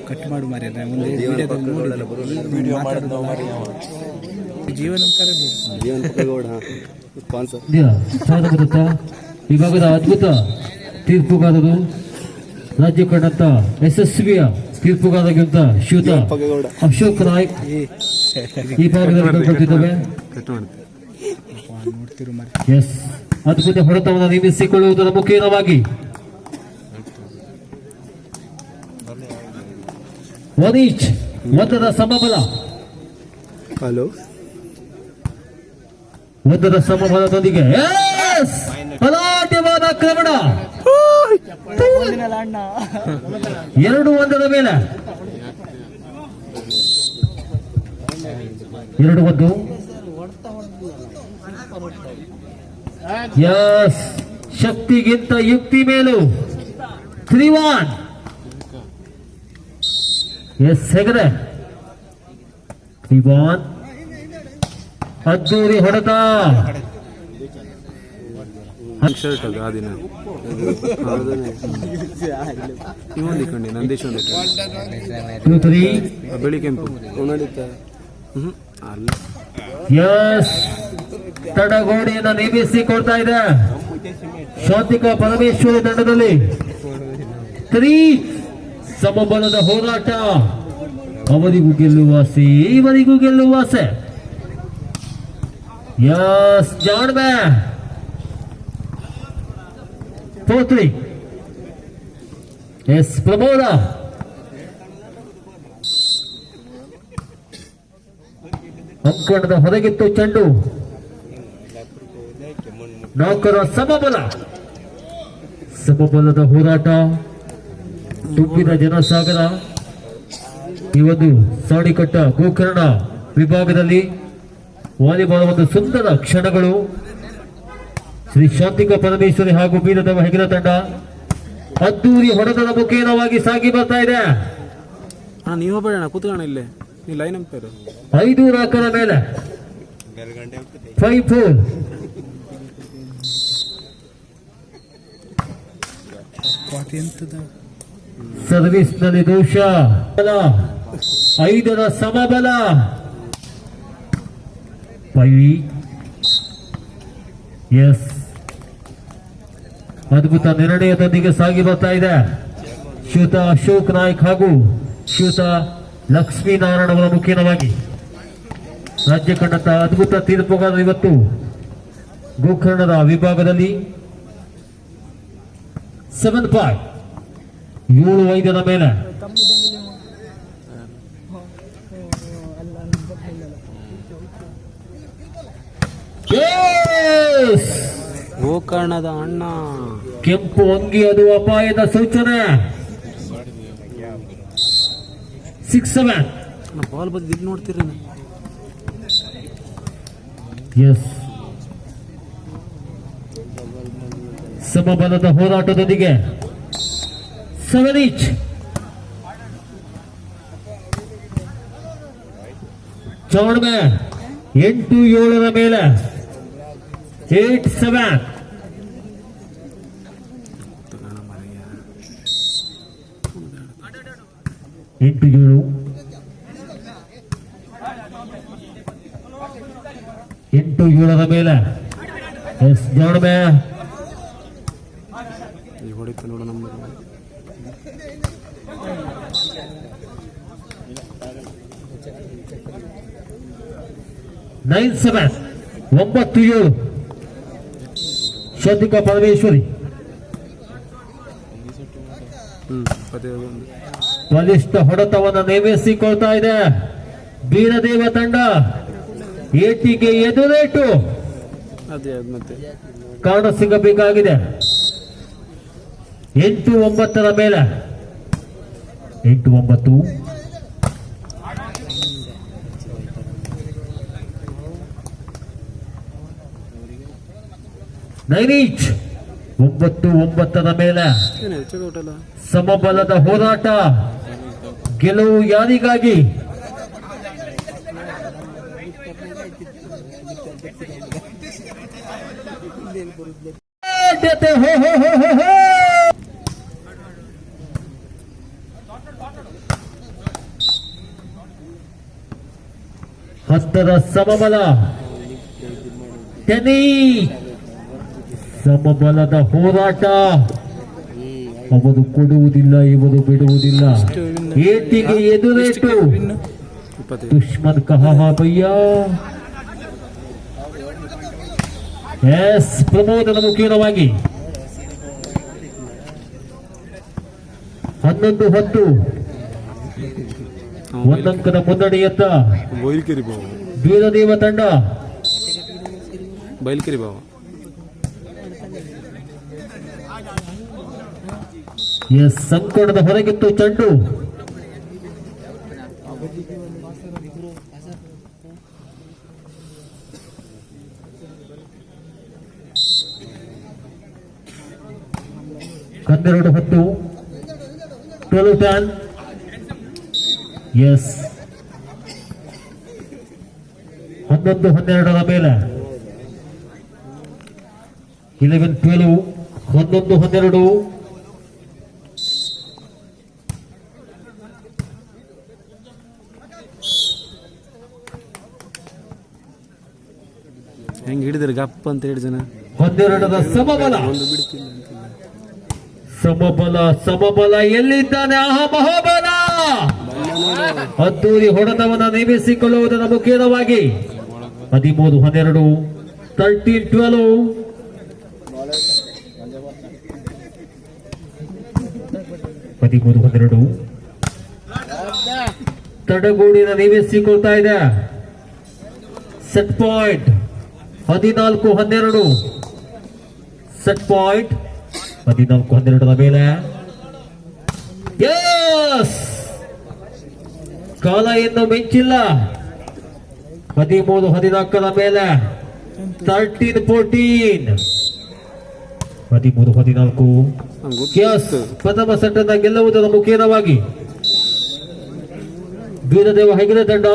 Cut ಮಾಡು ಮಾರ್ರೆ ವಿಭಾಗದ ಅದ್ಭುತ ತೀರ್ಪುಗಾರರು ರಾಜ್ಯ ಕಂಡಂತ ಯಶಸ್ವಿಯ ತೀರ್ಪುಗಾರಗಿಂತ ಶ್ರೀಯುತ ಅಶೋಕ್ ನಾಯ್ಕ್ ಈ ಭಾಗದಲ್ಲಿ ಕೊಟ್ಟಿದ್ದೇವೆ. ಎಸ್, ಅದ್ಭುತ ಹೊಡೆತವನ್ನು ನೇಮಿಸಿಕೊಳ್ಳುವುದರ ಮುಖೇನವಾಗಿ ವನೀಚ್ ಒಂದರ ಸಮಬಲ ಒಂದರ ಸಮಬಲದೊಂದಿಗೆ ಬಲಾಢ್ಯವಾದ ಆಕ್ರಮಣ 2-1 ಮೇಲೆ 2-1. ಯಸ್, ಶಕ್ತಿಗಿಂತ ಯುಕ್ತಿ ಮೇಲು 3-1. ಎಸ್, ಹೆಗಡೆ 3-1. ಅದ್ದೂರಿ ಹೊಡೆತ ಬೆಳಿ ಕೆಂಪು ಯಸ್, ತಡಗೋಡೆಯನ್ನು ನೇಮಿಸಿಕೊಳ್ತಾ ಇದೆ ಶಾಂತಿಕಾ ಪರಮೇಶ್ವರಿ ತಂಡದಲ್ಲಿ 3 ಸಮಬಲದ ಹೋರಾಟ. ಅವರಿಗೂ ಗೆಲ್ಲುವ ಆಸೆ, ಇವರಿಗೂ ಗೆಲ್ಲುವ ಆಸೆ. ಯಸ್, ಜಾಣ್ಮೆ 4-3. ಎಸ್, ಪ್ರಮೋದ ಅಂಕಣದ ಹೊರಗಿತ್ತು ಚೆಂಡು. ನಾಲ್ಕರ ಸಮಬಲದ ಹೋರಾಟ, ತುಂಬಿದ ಜನಸಾಗರ. ಈ ಒಂದು ಸಾಣಿಕಟ್ಟ ಗೋಕರ್ಣ ವಿಭಾಗದಲ್ಲಿ ವಾಲಿಬಾಲ್ ಒಂದು ಸುಂದರ ಕ್ಷಣಗಳು. ಶ್ರೀ ಶಾಂತಿಕಾ ಪರಮೇಶ್ವರಿ ಹಾಗೂ ಬೀರದ ಹೆಗಲ ತಂಡ ಅದ್ದೂರಿ ಹೊಡೆತದ ಮುಖೇನವಾಗಿ ಸಾಗಿ ಬರ್ತಾ ಇದೆ. ನೀವು ಬೇಡ ಕೂತ್ಕೋಣ ಇಲ್ಲೇ, ನೀ ಲೈನ್ ಅಂಪೇರು 5-4 ಮೇಲೆ 5-4. ಸರ್ವಿಸ್ ನಲ್ಲಿ ದೋಷ. 5ರ ಸಮಬಲ 5. ಎಸ್, ಅದ್ಭುತ ನಿರ್ಣಯದೊಂದಿಗೆ ಸಾಗಿ ಬರ್ತಾ ಇದೆ ಶ್ರೀಯುತ ಅಶೋಕ್ ನಾಯ್ಕ್ ಹಾಗೂ ಶ್ರೀಯುತ ಲಕ್ಷ್ಮೀನಾರಾಯಣ ಅವರ ಮುಖೇನವಾಗಿ. ರಾಜ್ಯ ಕಂಡಂತ ಅದ್ಭುತ ತೀರ್ಪುಗಾರರು ಇವತ್ತು ಗೋಕರ್ಣದ ವಿಭಾಗದಲ್ಲಿ 7-5 7-5 ಮೇಲೆ ಗೋಕರ್ಣದ ಅಣ್ಣ ಕೆಂಪು ಅಂಗಿ, ಅದು ಅಪಾಯದ ಸೂಚನೆ. 6-7. ಬಾಲ್ ಬಂದು ಇದು ನೋಡ್ತೀರ. S, ಸಮಬಲದ ಹೋರಾಟದೊಂದಿಗೆ 7 each. ಚೌಡ್ಮೆ 8-7 ಮೇಲೆ 8-7. 8-7 8-7 ಮೇಲೆ. ಎಸ್, ಜೋಡ್ಮೆ ಹೊಡಿತ ನೋಡ ನಮ್ಮ 9-7 9-7 ಶಾಂತಿಕಾ ಪರಮೇಶ್ವರಿ. ಬಲಿಷ್ಠ ಹೊಡೆತವನ್ನು ನೇಮಿಸಿಕೊಳ್ತಾ ಇದೆ ಬೀರದೇವ ತಂಡ. ಏಟಿಗೆ ಎದುರೇಟು ಕಾರಣ ಸಿಗಬೇಕಾಗಿದೆ. 8-9 ಮೇಲೆ 8-9. 9 each. 9-9 ಮೇಲೆ ಸಮಬಲದ ಹೋರಾಟ. ಗೆಲುವು ಯಾರಿಗಾಗಿ? ಸಾಧ್ಯತೆ ಹೋ ಹೋ ಹೋ ಹೋ ಹೋ. ಹತ್ತರ ಸಮಬಲ ಟೆನಿಸ್ ಸಮಬಲದ ಹೋರಾಟ. ಅವನು ಕೊಡುವುದಿಲ್ಲ, ಇವನು ಬಿಡುವುದಿಲ್ಲ. ಏಟಿಗೆ ಎದುರೇಟು. ದುಶ್ಮನ್ ಕಹಾ ಭಯ್ಯ. ಎಸ್ ಪ್ರಮೋದನ ಮುಖೇನವಾಗಿ 11-10 ಒಂದಂಕದ ಮುನ್ನಡೆಯತ್ತ ಬೈಲ್ಕೆರಿ ಬಾವ ವೀರದೇವ ತಂಡ. ಬೈಲ್ಕೆರಿ ಬಾವ ಎಸ್ ಸಂಕೋಣದ ಹೊರಗಿತ್ತು ಚೆಂಡು. ಕನ್ನೆರಡು 10 12 ಎಸ್ 11-12 ಮೇಲೆ 11-12 11-12 ಹೆಂಗ್ ಹಿಡಿದ್ರೆ ಗಪ್ಪ ಅಂತ 2 ಜನ 12ರ ಸಮಬಲ. ಒಂದು ಬಿಡ್ತಿಲ್ಲ ಅಂತಿಲ್ಲ. ಸಮಬಲ ಸಮಬಲ ಎಲ್ಲಿದ್ದಾನೆ? ಆಹಾ ಮಹಾಬಲ. ಅದ್ದೂರಿ ಹೊಡೆದವನ ನೇಮಿಸಿಕೊಳ್ಳುವುದರ ಮುಖೇನವಾಗಿ 13-12 13-12 13-12 ತಡಗೂಡಿನ ನೇಮಿಸಿಕೊಳ್ತಾ ಇದೆ. ಸೆಟ್ ಪಾಯಿಂಟ್ 14-12 ಸೆಟ್ ಪಾಯಿಂಟ್ 14-12 ಮೇಲೆ. ಯಸ್ ಕಾಲ ಇನ್ನು ಮಿಂಚಿಲ್ಲ. 13-14 ಮೇಲೆ 13-14 13-14 ಯಸ್ ಪ್ರಥಮ ಸೆಟ್ ಅನ್ನ ಗೆಲ್ಲುವುದರ ಮುಖೇನವಾಗಿ ವೀರದೇವ ಹೆಗಡೆ ತಂಡ